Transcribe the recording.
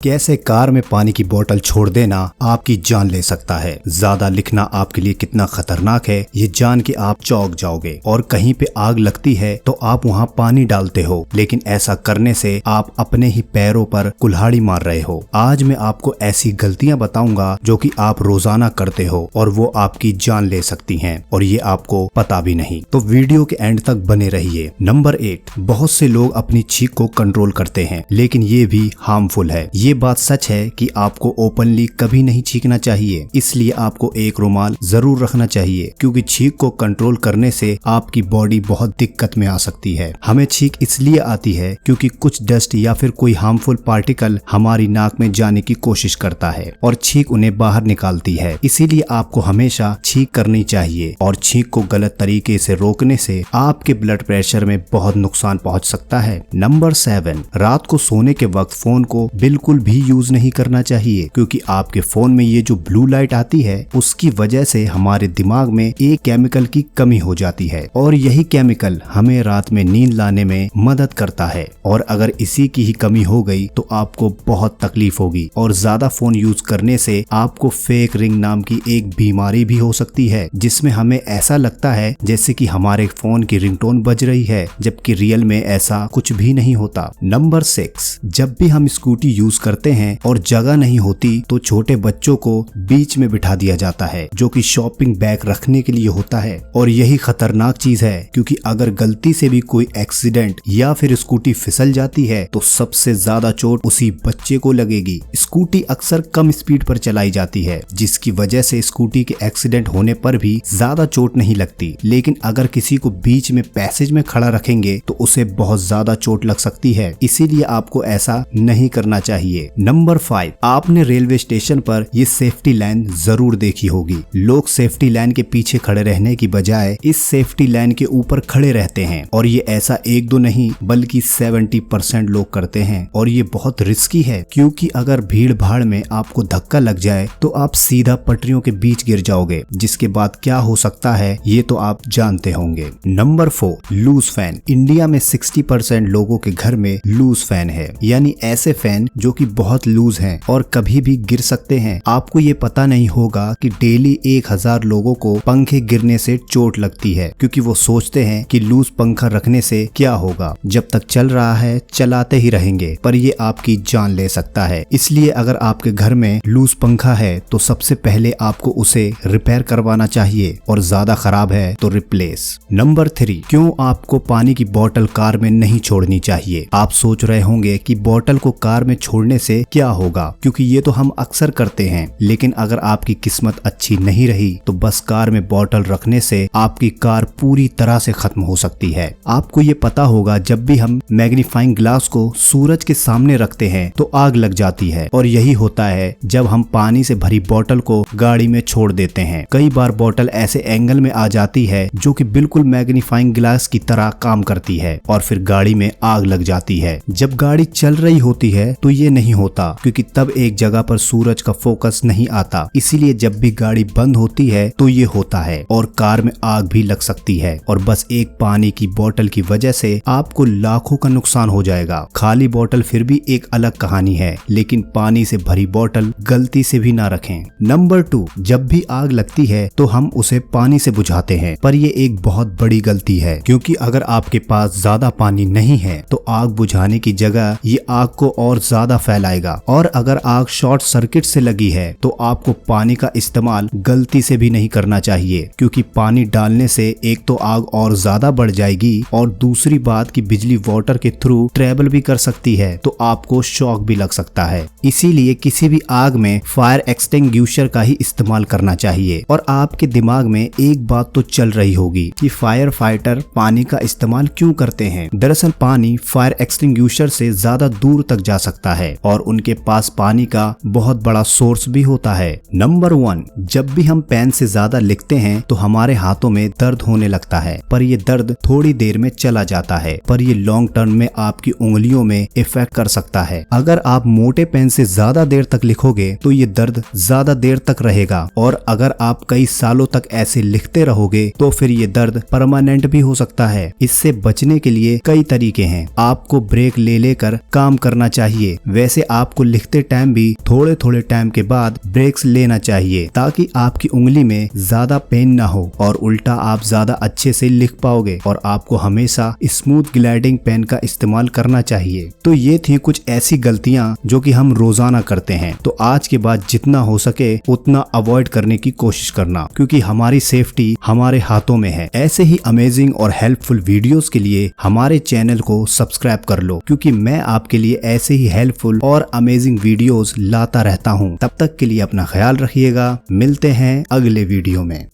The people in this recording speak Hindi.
कैसे कार में पानी की बोतल छोड़ देना आपकी जान ले सकता है। ज्यादा लिखना आपके लिए कितना खतरनाक है ये जान के आप चौंक जाओगे। और कहीं पे आग लगती है तो आप वहाँ पानी डालते हो, लेकिन ऐसा करने से आप अपने ही पैरों पर कुल्हाड़ी मार रहे हो। आज मैं आपको ऐसी गलतियां बताऊंगा जो कि आप रोजाना करते हो और वो आपकी जान ले सकती हैं और ये आपको पता भी नहीं। तो वीडियो के एंड तक बने रहिए। नंबर 8, बहुत से लोग अपनी छींक को कंट्रोल करते हैं, लेकिन ये भी हार्मफुल है। ये बात सच है कि आपको ओपनली कभी नहीं छींकना चाहिए, इसलिए आपको एक रुमाल जरूर रखना चाहिए, क्योंकि छींक को कंट्रोल करने से आपकी बॉडी बहुत दिक्कत में आ सकती है। हमें छींक इसलिए आती है क्योंकि कुछ डस्ट या फिर कोई हार्मफुल पार्टिकल हमारी नाक में जाने की कोशिश करता है और छींक उन्हें बाहर निकालती है। इसीलिए आपको हमेशा छींक करनी चाहिए और छींक को गलत तरीके से रोकने से आपके ब्लड प्रेशर में बहुत नुकसान पहुंच सकता है। नंबर 7, रात को सोने के वक्त फोन को बिल्कुल भी यूज नहीं करना चाहिए, क्योंकि आपके फोन में ये जो ब्लू लाइट आती है उसकी वजह से हमारे दिमाग में एक केमिकल की कमी हो जाती है और यही केमिकल हमें रात में नींद लाने में मदद करता है। और अगर इसी की ही कमी हो गई तो आपको बहुत तकलीफ होगी। और ज्यादा फोन यूज करने से आपको फेक रिंग नाम की एक बीमारी भी हो सकती है, जिसमें हमें ऐसा लगता है जैसे कि हमारे फोन की रिंगटोन बज रही है, जबकि रियल में ऐसा कुछ भी नहीं होता। नंबर 6, जब भी हम स्कूटी यूज करते हैं और जगह नहीं होती तो छोटे बच्चों को बीच में बिठा दिया जाता है, जो कि शॉपिंग बैग रखने के लिए होता है। और यही खतरनाक चीज है, क्योंकि अगर गलती से भी कोई एक्सीडेंट या फिर स्कूटी फिसल जाती है तो सबसे ज्यादा चोट उसी बच्चे को लगेगी। स्कूटी अक्सर कम स्पीड पर चलाई जाती है, जिसकी वजह से स्कूटी के एक्सीडेंट होने पर भी ज्यादा चोट नहीं लगती, लेकिन अगर किसी को बीच में पैसेज में खड़ा रखेंगे तो उसे बहुत ज्यादा चोट लग सकती है। इसीलिए आपको ऐसा नहीं करना चाहिए। नंबर 5, आपने रेलवे स्टेशन पर ये सेफ्टी लाइन जरूर देखी होगी। लोग सेफ्टी लाइन के पीछे खड़े रहने की बजाय इस सेफ्टी लाइन के ऊपर खड़े रहते हैं, और ये ऐसा एक दो नहीं बल्कि 70% लोग करते हैं। और ये बहुत रिस्की है, क्योंकि अगर भीड़ भाड़ में आपको धक्का लग जाए तो आप सीधा पटरियों के बीच गिर जाओगे, जिसके बाद क्या हो सकता है ये तो आप जानते होंगे। Number 4, loose fan. इंडिया में 60% लोगों के घर में लूज फैन है, यानी ऐसे फैन जो कि बहुत लूज हैं और कभी भी गिर सकते हैं। आपको ये पता नहीं होगा कि डेली 1000 लोगों को पंखे गिरने से चोट लगती है, क्योंकि वो सोचते हैं कि लूज पंखा रखने से क्या होगा, जब तक चल रहा है चलाते ही रहेंगे, पर ये आपकी जान ले सकता है। इसलिए अगर आपके घर में लूज पंखा है तो सबसे पहले आपको उसे रिपेयर करवाना चाहिए, और ज्यादा खराब है तो रिप्लेस। नंबर 3, क्यों आपको पानी की बोतल कार में नहीं छोड़नी चाहिए। आप सोच रहे होंगे कि बोतल को कार में छोड़ने से क्या होगा, क्योंकि ये तो हम अक्सर करते हैं, लेकिन अगर आपकी किस्मत अच्छी नहीं रही तो बस कार में बोतल रखने से आपकी कार पूरी तरह से खत्म हो सकती है। आपको ये पता होगा जब भी हम मैग्नीफाइंग ग्लास को सूरज के सामने रखते हैं तो आग लग जाती है, और यही होता है जब हम पानी से भरी बोतल को गाड़ी में छोड़ देते हैं। कई बार बोतल ऐसे एंगल में आ जाती है जो कि बिल्कुल मैग्नीफाइंग ग्लास की तरह काम करती है, और फिर गाड़ी में आग लग जाती है। जब गाड़ी चल रही होती है तो ये नहीं होता, क्योंकि तब एक जगह पर सूरज का फोकस नहीं आता। इसीलिए जब भी गाड़ी बंद होती है तो ये होता है, और कार में आग भी लग सकती है, और बस एक पानी की बोतल की वजह से आपको लाखों का नुकसान हो जाएगा। खाली बोतल फिर भी एक अलग कहानी है, लेकिन पानी से भरी बोतल गलती से भी ना रखें। नंबर 2, जब भी आग लगती है तो हम उसे पानी से बुझाते हैं, पर ये एक बहुत बड़ी गलती है, क्योंकि अगर आपके पास ज्यादा पानी नहीं है तो आग बुझाने की जगह ये आग को और ज्यादा फैलाएगा। और अगर आग शॉर्ट सर्किट से लगी है तो आपको पानी का इस्तेमाल गलती से भी नहीं करना चाहिए, क्योंकि पानी डालने से एक तो आग और ज्यादा बढ़ जाएगी, और दूसरी बात कि बिजली वाटर के थ्रू ट्रेवल भी कर सकती है तो आपको शॉक भी लग सकता है। इसीलिए किसी भी आग में फायर एक्सटिंग्विशर का ही इस्तेमाल करना चाहिए। और आपके दिमाग में एक बात तो चल रही होगी कि फायर फाइटर पानी का इस्तेमाल क्यों करते हैं। दरअसल पानी फायर एक्सटिंग्विशर से ज्यादा दूर तक जा सकता है और उनके पास पानी का बहुत बड़ा सोर्स भी होता है। नंबर 1, जब भी हम पेन से ज्यादा लिखते हैं तो हमारे हाथों में दर्द होने लगता है, पर ये दर्द थोड़ी देर में चला जाता है, पर ये लॉन्ग टर्म में आपकी उंगलियों में इफेक्ट कर सकता है। अगर आप मोटे पेन से ज्यादा देर तक लिखोगे तो ये दर्द ज्यादा देर तक रहेगा, और अगर आप कई सालों तक ऐसे लिखते रहोगे तो फिर ये दर्द परमानेंट भी हो सकता है। इससे बचने के लिए कई तरीके हैं। आपको ब्रेक ले लेकर काम करना चाहिए। वैसे जैसे आपको लिखते टाइम भी थोड़े थोड़े टाइम के बाद ब्रेक्स लेना चाहिए ताकि आपकी उंगली में ज्यादा पेन ना हो और उल्टा आप ज्यादा अच्छे से लिख पाओगे। और आपको हमेशा स्मूथ ग्लाइडिंग पेन का इस्तेमाल करना चाहिए। तो ये थी कुछ ऐसी गलतियां जो कि हम रोजाना करते हैं। तो आज के बाद जितना हो सके उतना अवॉइड करने की कोशिश करना, क्योंकि हमारी सेफ्टी हमारे हाथों में है। ऐसे ही अमेजिंग और हेल्पफुल वीडियोस के लिए हमारे चैनल को सब्सक्राइब कर लो, क्योंकि मैं आपके लिए ऐसे ही हेल्पफुल और अमेजिंग वीडियोस लाता रहता हूँ। तब तक के लिए अपना ख्याल रखिएगा। मिलते हैं अगले वीडियो में।